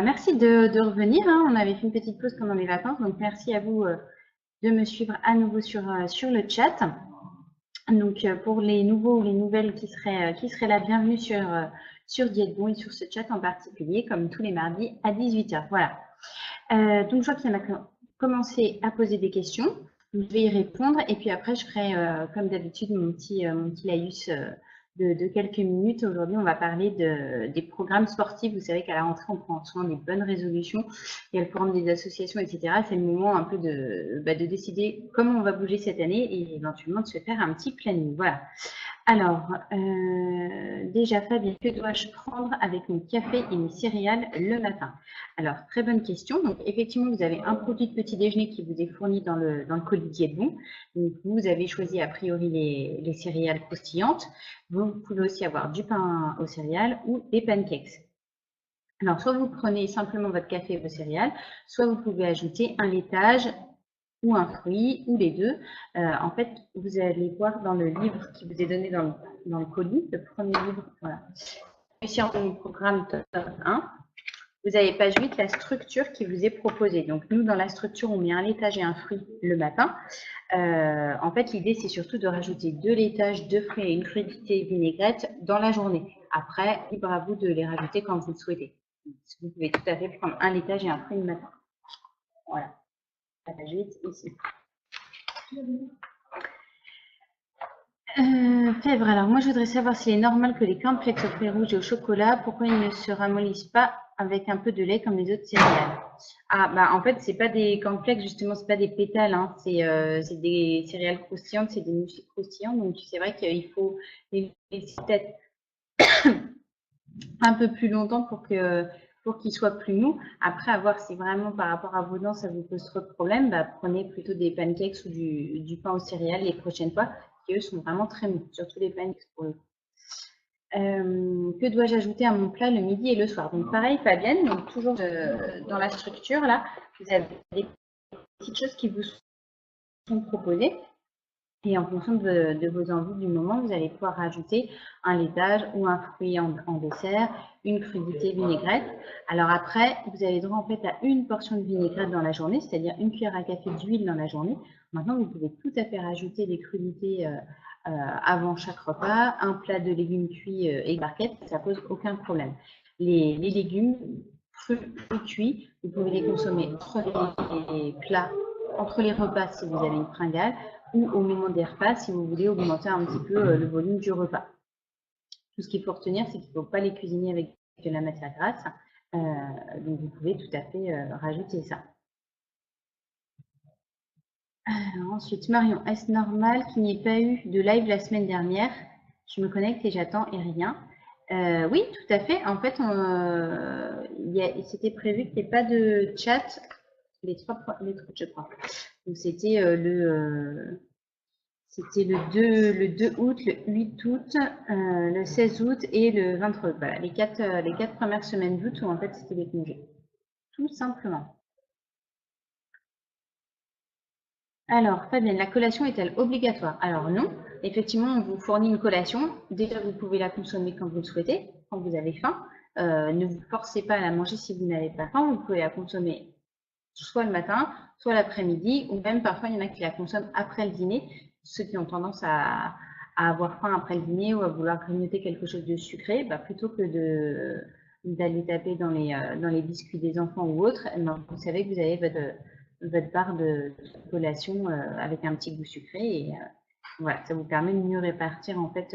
Merci de revenir, hein. On avait fait une petite pause pendant les vacances, donc merci à vous de me suivre à nouveau sur le chat. Donc pour les nouveaux ou les nouvelles qui seraient là, bienvenue sur Dietbon et sur ce chat en particulier, comme tous les mardis à 18h. Voilà. Donc je vois qu'il y en a commencé à poser des questions. Je vais y répondre et puis après je ferai comme d'habitude mon petit laïus de quelques minutes. Aujourd'hui, on va parler des programmes sportifs. Vous savez qu'à la rentrée, on prend soin des bonnes résolutions. Il y a le forum des associations, etc. C'est le moment un peu de décider comment on va bouger cette année et éventuellement de se faire un petit planning. Voilà. Alors, déjà Fabien, que dois-je prendre avec mon café et mes céréales le matin? Alors, très bonne question. Donc, effectivement, vous avez un produit de petit déjeuner qui vous est fourni dans le colis Dietbon. Donc, vous avez choisi a priori les céréales croustillantes. Vous pouvez aussi avoir du pain aux céréales ou des pancakes. Alors, soit vous prenez simplement votre café et vos céréales, soit vous pouvez ajouter un laitage ou un fruit, ou les deux. En fait, vous allez voir dans le livre qui vous est donné dans le colis, le premier livre, voilà. Réussir mon programme top 1. Vous avez page 8, la structure qui vous est proposée. Donc, nous, dans la structure, on met un laitage et un fruit le matin. En fait, l'idée, c'est surtout de rajouter 2 laitages, 2 fruits et une crudité vinaigrette dans la journée. Après, libre à vous de les rajouter quand vous le souhaitez. Vous pouvez tout à fait prendre un laitage et un fruit le matin. Voilà. La page 8, ici. Fèvre, alors moi je voudrais savoir s'il est normal que les cornflakes au fruits rouges et au chocolat, pourquoi ils ne se ramollissent pas avec un peu de lait comme les autres céréales? Ah bah en fait c'est pas des cornflakes justement, c'est pas des pétales, hein. C'est des céréales croustillantes, c'est des muesli croustillants, donc c'est vrai qu'il faut les laisser peut-être un peu plus longtemps pour qu'ils soient plus mous. Après, à voir si vraiment par rapport à vos dents ça vous pose trop de problèmes, bah, prenez plutôt des pancakes ou du pain aux céréales les prochaines fois, qui eux sont vraiment très mous, surtout les pancakes pour le coup. Que dois-je ajouter à mon plat le midi et le soir? Donc pareil, Fabienne, donc toujours dans la structure là, vous avez des petites choses qui vous sont proposées. Et en fonction de vos envies du moment, vous allez pouvoir rajouter un laitage ou un fruit en dessert, une crudité vinaigrette. Alors après, vous avez droit en fait à une portion de vinaigrette dans la journée, c'est-à-dire une cuillère à café d'huile dans la journée. Maintenant, vous pouvez tout à fait rajouter des crudités avant chaque repas, un plat de légumes cuits et barquettes, ça pose aucun problème. Les légumes cuits, vous pouvez les consommer entre les plats, entre les repas si vous avez une fringale, ou au moment des repas si vous voulez augmenter un petit peu le volume du repas. Tout ce qu'il faut retenir, c'est qu'il ne faut pas les cuisiner avec de la matière grasse. Donc vous pouvez tout à fait rajouter ça. Alors, ensuite, Marion, est-ce normal qu'il n'y ait pas eu de live la semaine dernière? Je me connecte et j'attends et rien. Oui, tout à fait. En fait, c'était prévu qu'il n'y ait pas de chat les trois, je crois. Donc c'était c'était le 2 août, le 8 août, le 16 août et le 23 août. Voilà, les quatre premières semaines d'août où en fait c'était les congés. Tout simplement. Alors, Fabienne, la collation est-elle obligatoire? Alors non, effectivement, on vous fournit une collation. Déjà, vous pouvez la consommer quand vous le souhaitez, quand vous avez faim. Ne vous forcez pas à la manger si vous n'avez pas faim. Vous pouvez la consommer soit le matin, soit l'après-midi, ou même parfois il y en a qui la consomment après le dîner, ceux qui ont tendance à avoir faim après le dîner ou à vouloir grignoter quelque chose de sucré, bah, plutôt que d'aller taper dans les biscuits des enfants ou autres, vous savez que vous avez votre barre de collation avec un petit goût sucré et voilà, ça vous permet de mieux répartir en fait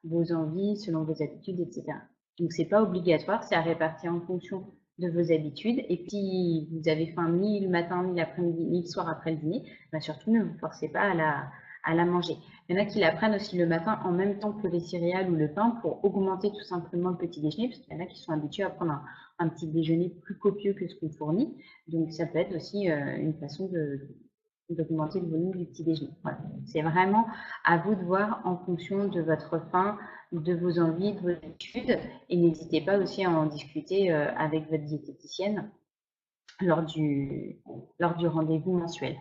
vos envies selon vos habitudes, etc. Donc c'est pas obligatoire, c'est à répartir en fonction de vos habitudes. Et puis, vous avez faim ni le matin, ni l'après-midi, ni le soir après le dîner, bah surtout ne vous forcez pas à la manger. Il y en a qui la prennent aussi le matin en même temps que les céréales ou le pain pour augmenter tout simplement le petit déjeuner, parce qu'il y en a qui sont habitués à prendre un petit déjeuner plus copieux que ce qu'on fournit. Donc, ça peut être aussi une façon d'augmenter le volume du petit déjeuner. Voilà. C'est vraiment à vous de voir en fonction de votre faim, de vos envies, de vos habitudes, et n'hésitez pas aussi à en discuter avec votre diététicienne lors du rendez-vous mensuel.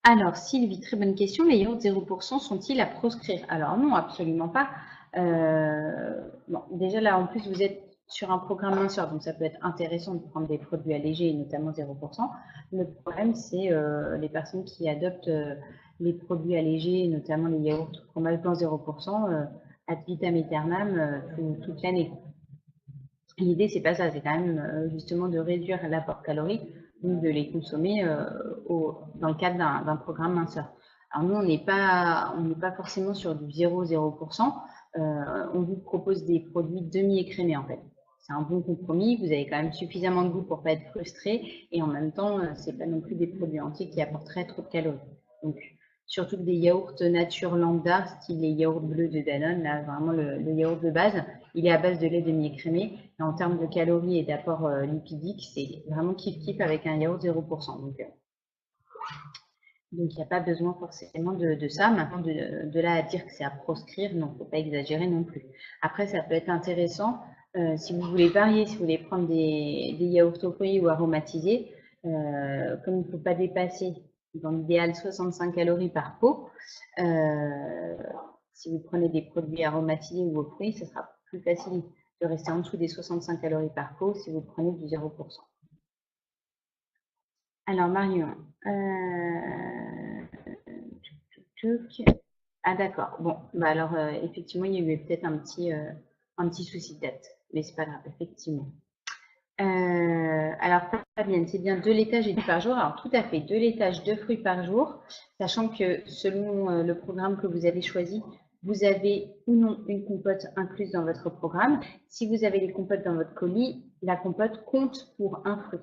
Alors, Sylvie, très bonne question. Les yaourts 0% sont-ils à proscrire? Alors non, absolument pas. Bon, déjà là, en plus, vous êtes sur un programme minceur, donc ça peut être intéressant de prendre des produits allégés, et notamment 0%. Le problème, c'est les personnes qui adoptent les produits allégés, notamment les yaourts fromage blanc 0%, ad vitam aeternam toute l'année. L'idée, c'est pas ça, c'est quand même justement de réduire l'apport calorique, donc de les consommer dans le cadre d'un programme minceur. Alors nous, on n'est pas forcément sur du 0,0%. On vous propose des produits demi-écrémés en fait. C'est un bon compromis, vous avez quand même suffisamment de goût pour pas être frustré, et en même temps, c'est pas non plus des produits entiers qui apporteraient trop de calories. Donc, surtout que des yaourts nature lambda, style les yaourts bleus de Danone, là, vraiment le yaourt de base, il est à base de lait demi-écrémé, et en termes de calories et d'apport lipidique, c'est vraiment kiff-kiff avec un yaourt 0%. Donc, il n'y a pas besoin forcément de ça. Maintenant, de là à dire que c'est à proscrire, non, il ne faut pas exagérer non plus. Après, ça peut être intéressant si vous voulez varier, si vous voulez prendre des yaourts au fruits ou aromatisés, comme il ne faut pas dépasser, dans l'idéal, 65 calories par pot. Si vous prenez des produits aromatisés ou aux fruits, ce sera plus facile de rester en dessous des 65 calories par pot si vous prenez du 0%. Alors, Marion, ah d'accord, bon, bah alors effectivement, il y a eu peut-être un petit souci de date, mais c'est pas grave, effectivement. Alors, Fabienne, c'est bien 2 laitages et 2 par jour. Alors, tout à fait, 2 laitages, 2 fruits par jour, sachant que selon le programme que vous avez choisi, vous avez ou non une compote incluse dans votre programme. Si vous avez les compotes dans votre colis, la compote compte pour un fruit.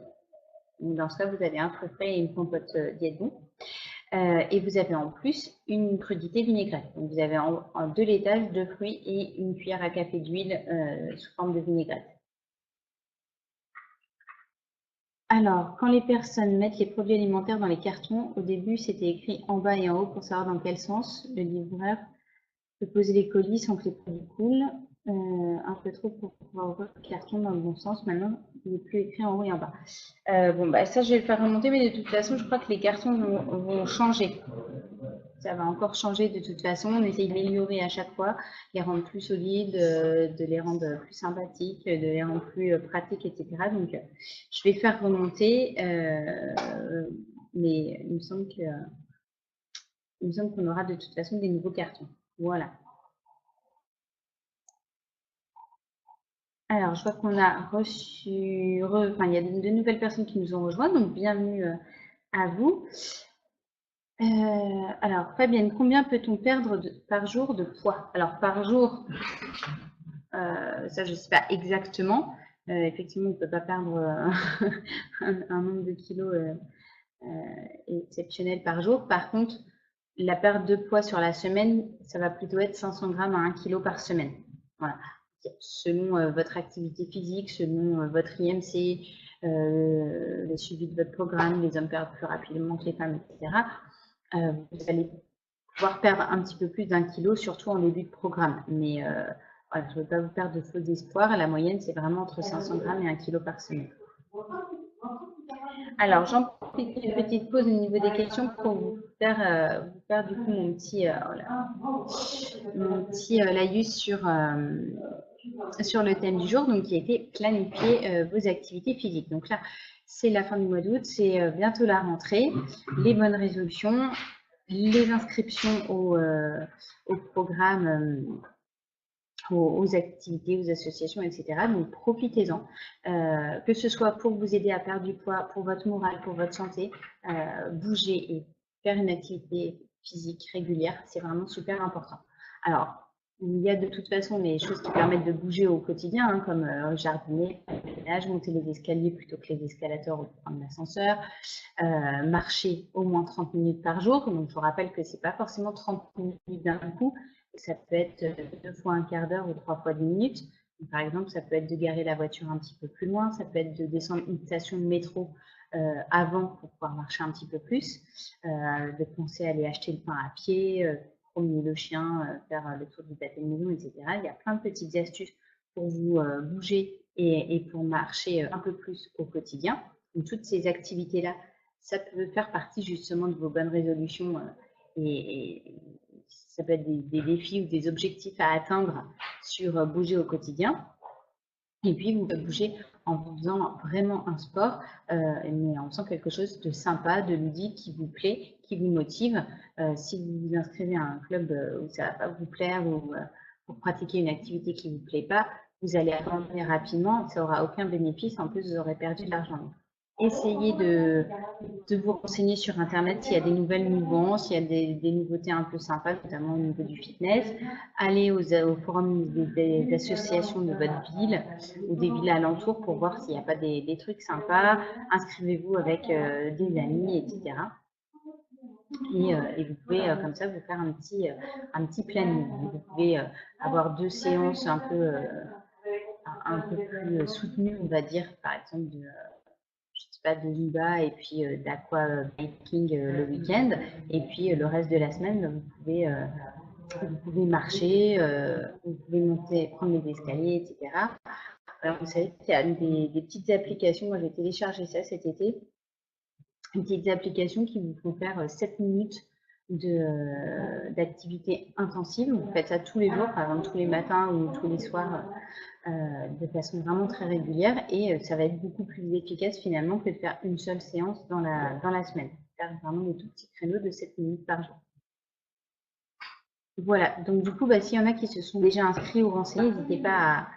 Donc, dans ce cas, vous avez un fruit frais et une compote diète bon. Et vous avez en plus une crudité vinaigrette. Donc, vous avez en 2 laitages, 2 fruits et une cuillère à café d'huile sous forme de vinaigrette. Alors, quand les personnes mettent les produits alimentaires dans les cartons, au début, c'était écrit en bas et en haut pour savoir dans quel sens le livreur peut poser les colis sans que les produits coulent. Un peu trop pour pouvoir ouvrir le carton dans le bon sens. Maintenant, il n'est plus écrit en haut et en bas. Bon, bah, ça, je vais le faire remonter, mais de toute façon, je crois que les cartons vont changer. Ça va encore changer de toute façon. On essaye d'améliorer à chaque fois, les rendre plus solides, de les rendre plus sympathiques, de les rendre plus pratiques, etc. Donc, je vais faire remonter, mais il me semble qu'on aura de toute façon des nouveaux cartons. Voilà. Alors, je vois qu'on a reçu, enfin, il y a de nouvelles personnes qui nous ont rejoints, donc bienvenue à vous. Alors, Fabienne, combien peut-on perdre par jour de poids? Alors, par jour, ça, je ne sais pas exactement. Effectivement, on ne peut pas perdre un nombre de kilos exceptionnel par jour. Par contre, la perte de poids sur la semaine, ça va plutôt être 500 grammes à 1 kg par semaine. Voilà. Selon votre activité physique, selon votre IMC, le suivi de votre programme, les hommes perdent plus rapidement que les femmes, etc. Vous allez pouvoir perdre un petit peu plus d'1 kilo, surtout en début de programme. Mais voilà, je ne veux pas vous perdre de faux espoirs. La moyenne, c'est vraiment entre 500 grammes et 1 kilo par semaine. Alors, j'en profite une petite pause au niveau des questions pour vous faire du coup mon petit laïus sur le thème du jour, donc qui a été planifier vos activités physiques. Donc là, c'est la fin du mois d'août, c'est bientôt la rentrée, les bonnes résolutions, les inscriptions au programme, aux activités, aux associations, etc. Donc, profitez-en, que ce soit pour vous aider à perdre du poids, pour votre morale, pour votre santé, bouger et faire une activité physique régulière, c'est vraiment super important. Alors, il y a de toute façon des choses qui permettent de bouger au quotidien, hein, comme jardiner, ménage, monter les escaliers plutôt que les escalators ou prendre l'ascenseur, marcher au moins 30 minutes par jour. Donc, je vous rappelle que ce n'est pas forcément 30 minutes d'un coup. Ça peut être 2 fois un quart d'heure ou 3 fois 10 minutes. Donc, par exemple, ça peut être de garer la voiture un petit peu plus loin, ça peut être de descendre une station de métro avant pour pouvoir marcher un petit peu plus, de penser à aller acheter le pain à pied, promener le chien, faire le tour du pâté de maison, etc. Il y a plein de petites astuces pour vous bouger et pour marcher un peu plus au quotidien. Donc, toutes ces activités-là, ça peut faire partie justement de vos bonnes résolutions et ça peut être des défis ou des objectifs à atteindre sur bouger au quotidien. Et puis, vous bougez en faisant vraiment un sport, mais en faisant quelque chose de sympa, de ludique, qui vous plaît, qui vous motive. Si vous vous inscrivez à un club où ça ne va pas vous plaire ou pour pratiquer une activité qui ne vous plaît pas, vous allez abandonner rapidement, ça n'aura aucun bénéfice, en plus vous aurez perdu de l'argent. Essayez de vous renseigner sur Internet s'il y a des nouvelles mouvances, s'il y a des nouveautés un peu sympas, notamment au niveau du fitness. Allez au forum des associations de votre ville ou des villes alentours pour voir s'il n'y a pas des trucs sympas. Inscrivez-vous avec des amis, etc. Et vous pouvez comme ça vous faire un petit planning. Vous pouvez avoir 2 séances un peu plus soutenues, on va dire, par exemple je sais pas, de Zumba et puis d'aqua biking le week-end. Et puis le reste de la semaine, vous pouvez marcher, vous pouvez monter, prendre les escaliers, etc. Alors, vous savez qu'il y a des petites applications, moi j'ai téléchargé ça cet été, des petites applications qui vous font faire 7 minutes d'activité intensive. Vous faites ça tous les jours, par exemple tous les matins ou tous les soirs, de façon vraiment très régulière, et ça va être beaucoup plus efficace finalement que de faire une seule séance dans la semaine. Faire vraiment des tout petits créneaux de 7 minutes par jour. Voilà, donc du coup, s'il y en a qui se sont déjà inscrits ou renseignés, n'hésitez pas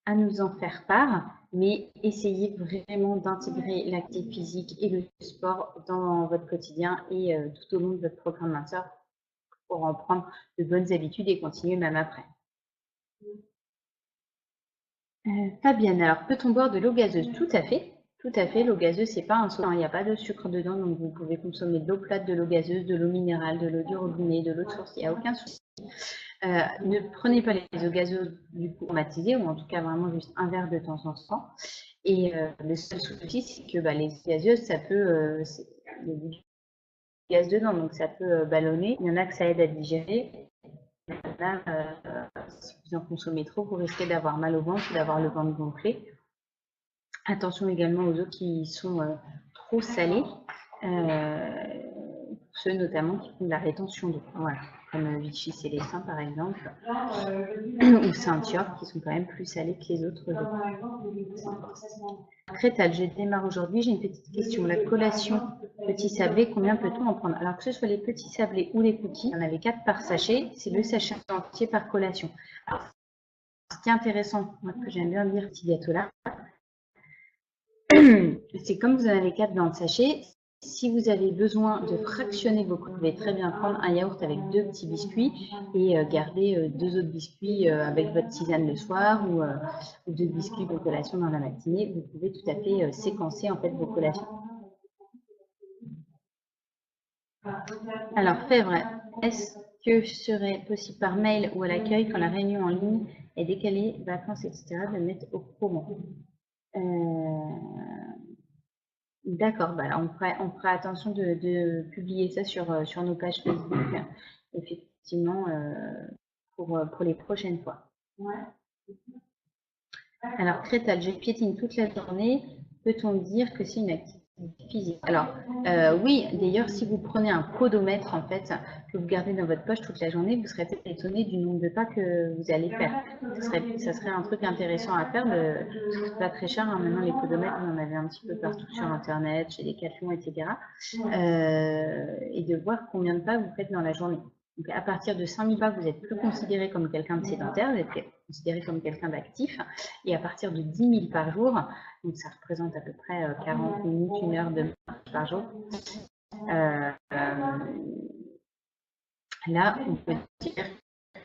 à nous en faire part, mais essayez vraiment d'intégrer l'activité physique et le sport dans votre quotidien et tout au long de votre programme master pour en prendre de bonnes habitudes et continuer même après. Fabienne, alors peut-on boire de l'eau gazeuse? Tout à fait. Tout à fait, l'eau gazeuse, c'est pas un soda, il n'y a pas de sucre dedans, donc vous pouvez consommer de l'eau plate, de l'eau gazeuse, de l'eau minérale, de l'eau du robinet, de l'eau de source, il n'y a aucun souci. Ne prenez pas les eaux gazeuses du coup aromatisées, ou en tout cas vraiment juste un verre de temps en temps. Et le seul souci, c'est que les eaux gazeuses, ça peut, il y a du gaz dedans, donc ça peut ballonner. Il y en a que ça aide à digérer. Là, si vous en consommez trop, vous risquez d'avoir mal au ventre, d'avoir le ventre gonflé. Attention également aux eaux qui sont trop salées, ceux notamment qui font de la rétention d'eau, voilà, comme Vichy Célestin par exemple, ou Saint-York, qui sont quand même plus salés que les autres eaux. Crétal, je démarre aujourd'hui, j'ai une petite question. La collation petit sablé, combien peut-on en prendre? Alors que ce soit les petits sablés ou les cookies, il y en avait 4 par sachet, c'est le sachet entier par collation. Alors, ce qui est intéressant, moi, que j'aime bien dire petit gâteau là, c'est comme vous en avez 4 dans le sachet, si vous avez besoin de fractionner vos vous pouvez très bien prendre un yaourt avec 2 petits biscuits et garder 2 autres biscuits avec votre tisane le soir, ou 2 biscuits de collation dans la matinée. Vous pouvez tout à fait séquencer en fait vos collations. Alors Fèvre, est-ce que ce serait possible par mail ou à l'accueil quand la réunion en ligne est décalée, vacances, etc., de mettre au courant? D'accord, on fera attention de publier ça sur nos pages Facebook, effectivement, pour les prochaines fois. Alors, Crétal, je piétine toute la journée. Peut-on dire que c'est une activité physique? Alors, oui, d'ailleurs, si vous prenez un podomètre, en fait, que vous gardez dans votre poche toute la journée, vous serez peut-être étonné du nombre de pas que vous allez faire. Ça serait un truc intéressant à faire. C'est pas très cher, hein, maintenant, les podomètres, vous en avez un petit peu partout sur Internet, chez Decathlon, etc. Et de voir combien de pas vous faites dans la journée. Donc, à partir de 5000 pas, vous n'êtes plus considéré comme quelqu'un de sédentaire, vous êtes considéré comme quelqu'un d'actif. Et à partir de 10 000 par jour, donc ça représente à peu près 40 minutes, 1 heure de marche par jour, là, on peut dire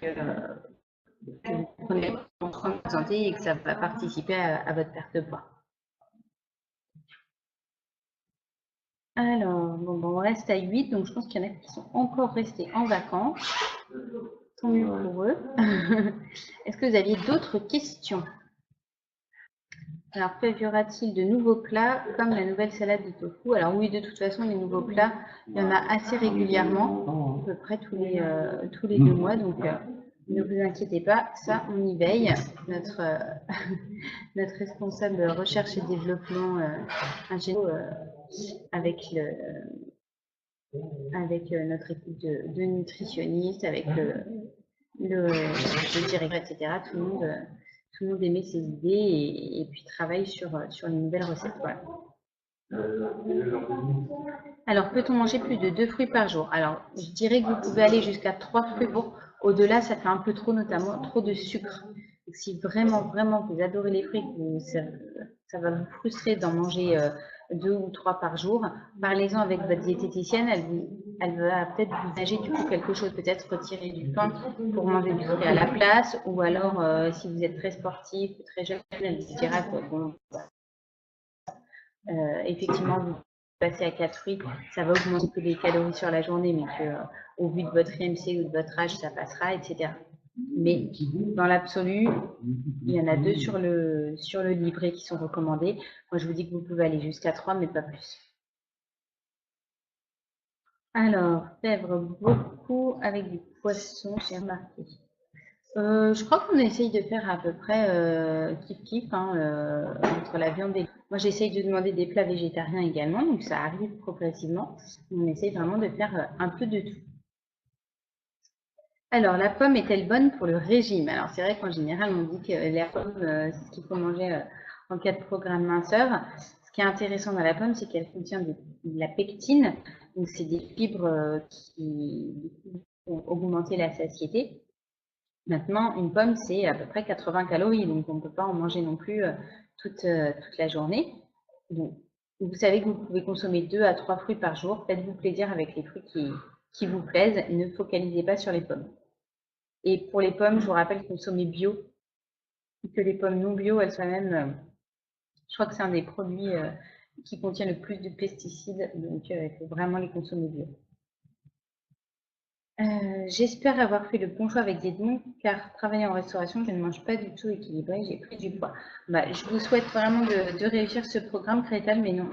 que vous prenez contrôle de votre santé et que ça va participer à votre perte de poids. Alors, on reste à 8, donc je pense qu'il y en a qui sont encore restés en vacances. Tant mieux pour eux. Est-ce que vous aviez d'autres questions? Alors, y aura-t-il de nouveaux plats comme la nouvelle salade de tofu? Alors oui, de toute façon, les nouveaux plats, il y en a assez régulièrement, à peu près tous les 2 mois, donc ne vous inquiétez pas, ça, on y veille. Notre responsable recherche et développement ingénieur avec notre équipe de nutritionnistes, avec le directeur, etc. Tout tout le monde émet ses idées et puis travaille sur les nouvelles recettes. Voilà. Alors, peut-on manger plus de 2 fruits par jour? Alors, je dirais que vous pouvez aller jusqu'à 3 fruits par jour. Au-delà, ça fait un peu trop, notamment trop de sucre. Donc, si vraiment, vraiment vous adorez les fruits, ça va vous frustrer d'en manger 2 ou 3 par jour, parlez-en avec votre diététicienne. Elle va peut-être vous âger du coup quelque chose, peut-être retirer du pain pour manger du fruit à la place, ou alors si vous êtes très sportif ou très jeune, elle vous dira que bon, effectivement, vous passez à 4 fruits, ça va augmenter que les calories sur la journée, mais que au vu de votre IMC ou de votre âge, ça passera, etc. Mais dans l'absolu, il y en a 2 sur le livret qui sont recommandés. Moi, je vous dis que vous pouvez aller jusqu'à 3, mais pas plus. Alors, fèvre, beaucoup avec du poisson, j'ai remarqué. Je crois qu'on essaye de faire à peu près kiff-kiff hein, entre la viande et... Moi, j'essaye de demander des plats végétariens également, donc ça arrive progressivement. On essaye vraiment de faire un peu de tout. Alors, la pomme est-elle bonne pour le régime? Alors, c'est vrai qu'en général, on dit que la pomme, c'est ce qu'il faut manger en cas de programme minceur. Ce qui est intéressant dans la pomme, c'est qu'elle contient de la pectine. Donc, c'est des fibres qui vont augmenter la satiété. Maintenant, une pomme, c'est à peu près 80 calories, donc on ne peut pas en manger non plus toute la journée. Donc, vous savez que vous pouvez consommer 2 à 3 fruits par jour. Faites-vous plaisir avec les fruits qui vous plaisent. Ne focalisez pas sur les pommes. Et pour les pommes, je vous rappelle, consommer bio, que les pommes non bio, elles soient même, je crois que c'est un des produits qui contient le plus de pesticides, donc il faut vraiment les consommer bio. J'espère avoir fait le bon choix avec des dons, car travailler en restauration, je ne mange pas du tout équilibré, j'ai pris du poids. Bah, je vous souhaite vraiment de réussir ce programme Crétal, mais non,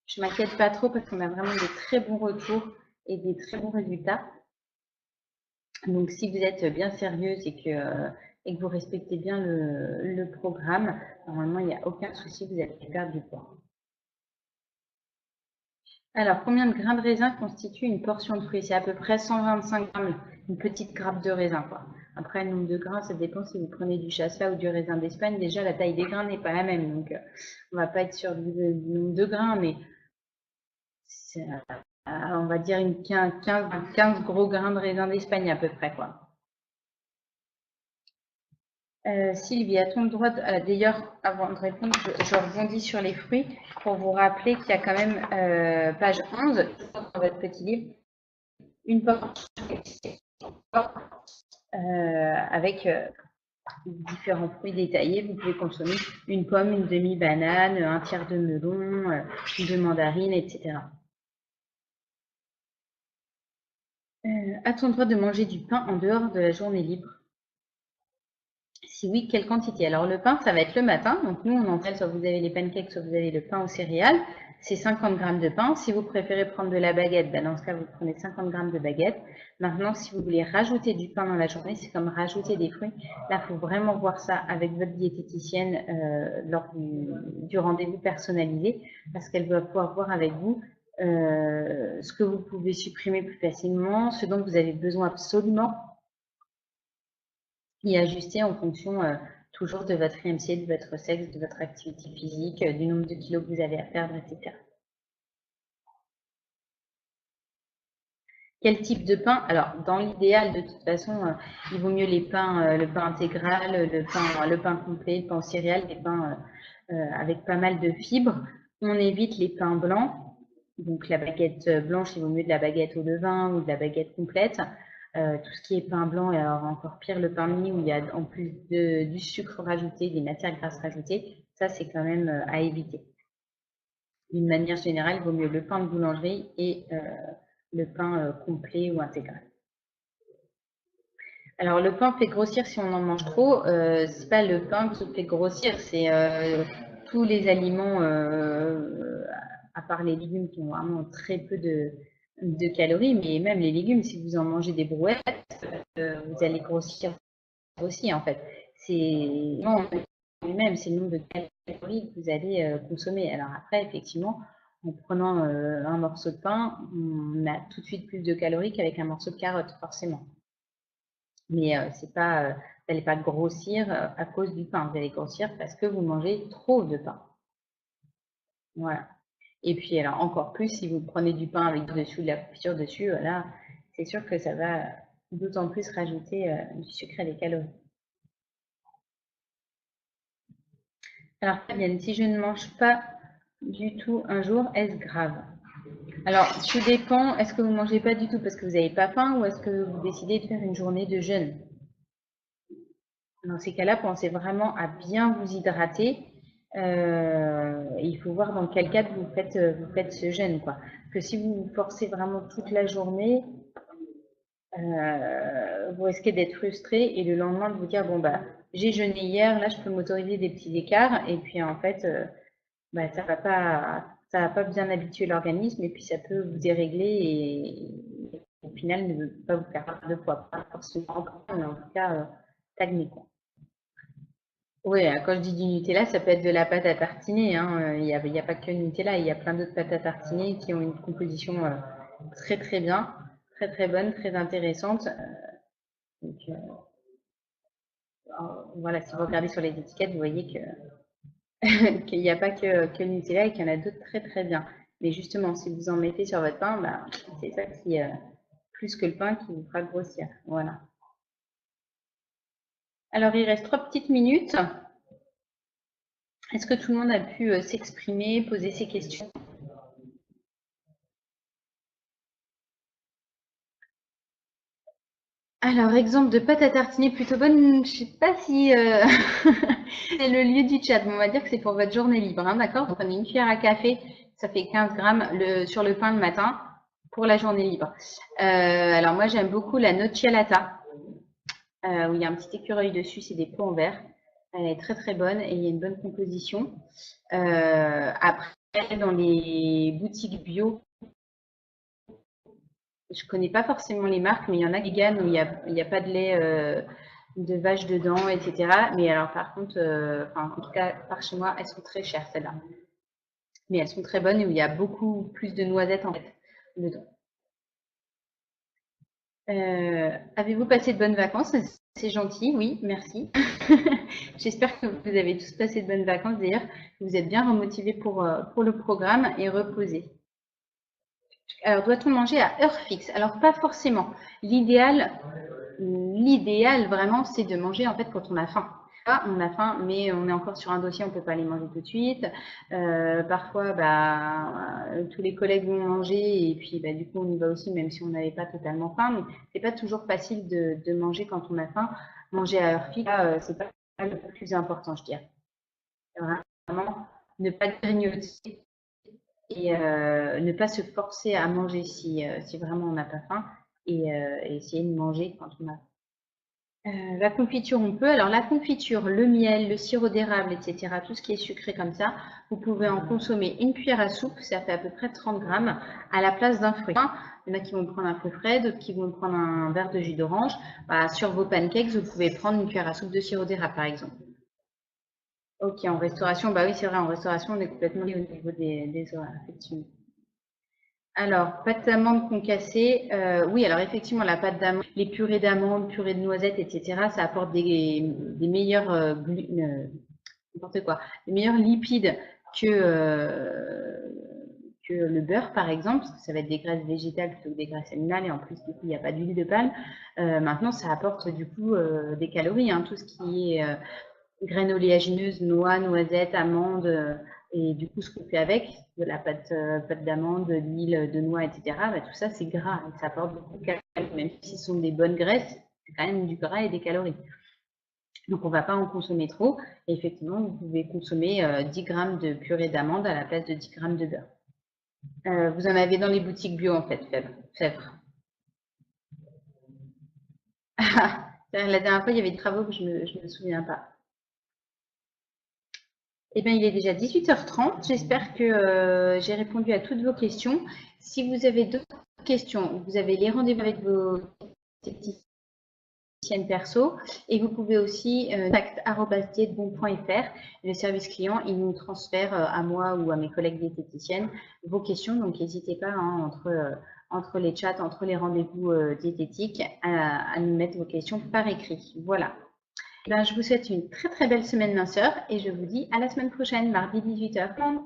je ne m'inquiète pas trop parce qu'on a vraiment des très bons retours et des très bons résultats. Donc, si vous êtes bien sérieuse et que vous respectez bien le programme, normalement, il n'y a aucun souci, vous allez perdre du poids. Alors, combien de grains de raisin constitue une portion de fruits? C'est à peu près 125 grammes, une petite grappe de raisin, quoi. Après, le nombre de grains, ça dépend si vous prenez du chasselas ou du raisin d'Espagne. Déjà, la taille des grains n'est pas la même, donc on va pas être sur du nombre de grains, mais on va dire 15 gros grains de raisin d'Espagne à peu près, quoi. Sylvie, a-t-on le droit d'ailleurs, avant de répondre, je rebondis sur les fruits pour vous rappeler qu'il y a quand même, page 11, dans votre petit livre, une portion avec différents fruits détaillés. Vous pouvez consommer une pomme, une demi-banane, un tiers de melon, deux mandarines, etc. A-t-on le droit de manger du pain en dehors de la journée libre? Si oui, quelle quantité? Alors le pain, ça va être le matin. Donc nous, on entraîne, soit vous avez les pancakes, soit vous avez le pain aux céréales. C'est 50 grammes de pain. Si vous préférez prendre de la baguette, ben dans ce cas, vous prenez 50 grammes de baguette. Maintenant, si vous voulez rajouter du pain dans la journée, c'est comme rajouter des fruits. Là, il faut vraiment voir ça avec votre diététicienne lors du rendez-vous personnalisé, parce qu'elle va pouvoir voir avec vous ce que vous pouvez supprimer plus facilement, ce dont vous avez besoin absolument, et ajuster en fonction toujours de votre IMC, de votre sexe, de votre activité physique, du nombre de kilos que vous avez à perdre, etc. Quel type de pain? Alors, dans l'idéal, de toute façon, il vaut mieux les pains, le pain intégral, le pain complet, le pain aux céréales, les pains avec pas mal de fibres. On évite les pains blancs. Donc, la baguette blanche, il vaut mieux de la baguette au levain ou de la baguette complète. Tout ce qui est pain blanc et alors encore pire le pain de mie où il y a en plus du sucre rajouté, des matières grasses rajoutées, ça c'est quand même à éviter. D'une manière générale, il vaut mieux le pain de boulangerie et le pain complet ou intégral. Alors le pain fait grossir si on en mange trop, c'est pas le pain qui fait grossir, c'est tous les aliments, à part les légumes qui ont vraiment très peu de calories, mais même les légumes, si vous en mangez des brouettes, vous allez grossir aussi en fait. C'est lui-même, c'est le nombre de calories que vous allez consommer. Alors après, effectivement, en prenant un morceau de pain, on a tout de suite plus de calories qu'avec un morceau de carotte, forcément. Mais c'est pas, vous n'allez pas grossir à cause du pain. Vous allez grossir parce que vous mangez trop de pain. Voilà. Et puis alors encore plus si vous prenez du pain avec dessus de la confiture dessus, là, c'est sûr que ça va d'autant plus rajouter du sucre et des calories. Alors Fabienne, si je ne mange pas du tout un jour, est-ce grave? Alors, tout dépend, est-ce que vous ne mangez pas du tout parce que vous n'avez pas faim ou est-ce que vous décidez de faire une journée de jeûne? Dans ces cas-là, pensez vraiment à bien vous hydrater. Il faut voir dans quel cadre vous faites ce jeûne, quoi. Parce que si vous vous forcez vraiment toute la journée, vous risquez d'être frustré et le lendemain de vous dire, bon, bah, j'ai jeûné hier, là, je peux m'autoriser des petits écarts. Et puis, en fait, bah, ça va pas bien habituer l'organisme et puis ça peut vous dérégler et au final ne pas vous faire perdre de poids, pas forcément, mais en tout cas stagner, quoi. Oui, quand je dis du Nutella, ça peut être de la pâte à tartiner, hein. Il y a pas que le Nutella, il y a plein d'autres pâtes à tartiner qui ont une composition très très bien, très très bonne, très intéressante. Donc, voilà, si vous regardez sur les étiquettes, vous voyez que qu'il n'y a pas que le Nutella et qu'il y en a d'autres très très bien. Mais justement, si vous en mettez sur votre pain, bah, c'est ça qui, plus que le pain, qui vous fera grossir. Voilà. Alors, il reste 3 petites minutes. Est-ce que tout le monde a pu s'exprimer, poser ses questions? Alors, exemple de pâte à tartiner plutôt bonne, je ne sais pas si c'est le lieu du chat, mais on va dire que c'est pour votre journée libre, hein, d'accord? Vous prenez une cuillère à café, ça fait 15 grammes sur le pain le matin pour la journée libre. Alors moi, j'aime beaucoup la nocciolata, où il y a un petit écureuil dessus, c'est des pots en verre. Elle est très très bonne et il y a une bonne composition. Après, dans les boutiques bio, je connais pas forcément les marques, mais il y en a vegan où il y a pas de lait de vache dedans, etc. Mais alors par contre, en tout cas par chez moi, elles sont très chères celles-là. Mais elles sont très bonnes et où il y a beaucoup plus de noisettes en fait dedans. Avez-vous passé de bonnes vacances? C'est gentil, oui, merci. J'espère que vous avez tous passé de bonnes vacances d'ailleurs, que vous êtes bien remotivés pour le programme et reposés. Alors, doit-on manger à heure fixe? Alors, pas forcément. L'idéal vraiment, c'est de manger en fait quand on a faim. On a faim, mais on est encore sur un dossier, on ne peut pas les manger tout de suite. Parfois, tous les collègues vont manger et puis du coup, on y va aussi, même si on n'avait pas totalement faim. Donc, c'est pas toujours facile de manger quand on a faim. Manger à heure fixe, c'est pas le plus important, je dirais. Vraiment, ne pas grignoter et ne pas se forcer à manger si vraiment on n'a pas faim et essayer de manger quand on a faim. La confiture, on peut. Alors, la confiture, le miel, le sirop d'érable, etc., tout ce qui est sucré comme ça, vous pouvez en consommer une cuillère à soupe, ça fait à peu près 30 grammes, à la place d'un fruit. Il y en a qui vont prendre un fruit frais, d'autres qui vont prendre un verre de jus d'orange. Sur vos pancakes, vous pouvez prendre une cuillère à soupe de sirop d'érable, par exemple. Ok, en restauration, bah oui, c'est vrai, en restauration, on est complètement lié au niveau des horaires, effectivement. Alors, pâte d'amande concassée, oui, alors effectivement, la pâte d'amande, les purées d'amandes, purées de noisettes, etc., ça apporte des meilleurs, n'importe quoi, des meilleurs lipides que le beurre, par exemple, parce que ça va être des graisses végétales plutôt que des graisses animales, et en plus, du coup, il n'y a pas d'huile de palme. Maintenant, ça apporte du coup des calories, hein, tout ce qui est graines oléagineuses, noix, noisettes, amandes, et du coup, ce qu'on fait avec, de la pâte d'amande, de l'huile de noix, etc., tout ça, c'est gras, et ça apporte beaucoup de calories, même si ce sont des bonnes graisses, c'est quand même du gras et des calories. Donc, on ne va pas en consommer trop. Et effectivement, vous pouvez consommer 10 grammes de purée d'amande à la place de 10 grammes de beurre. Vous en avez dans les boutiques bio, en fait, Fèvre. La dernière fois, il y avait des travaux que je ne me souviens pas. Eh bien, il est déjà 18h30. J'espère que j'ai répondu à toutes vos questions. Si vous avez d'autres questions, vous avez les rendez-vous avec vos diététiciennes perso et vous pouvez aussi contact@dietebon.fr. Le service client, il nous transfère à moi ou à mes collègues diététiciennes vos questions. Donc, n'hésitez pas entre entre les chats, entre les rendez-vous diététiques, à nous mettre vos questions par écrit. Voilà. Je vous souhaite une très très belle semaine minceur et je vous dis à la semaine prochaine, mardi 18 h.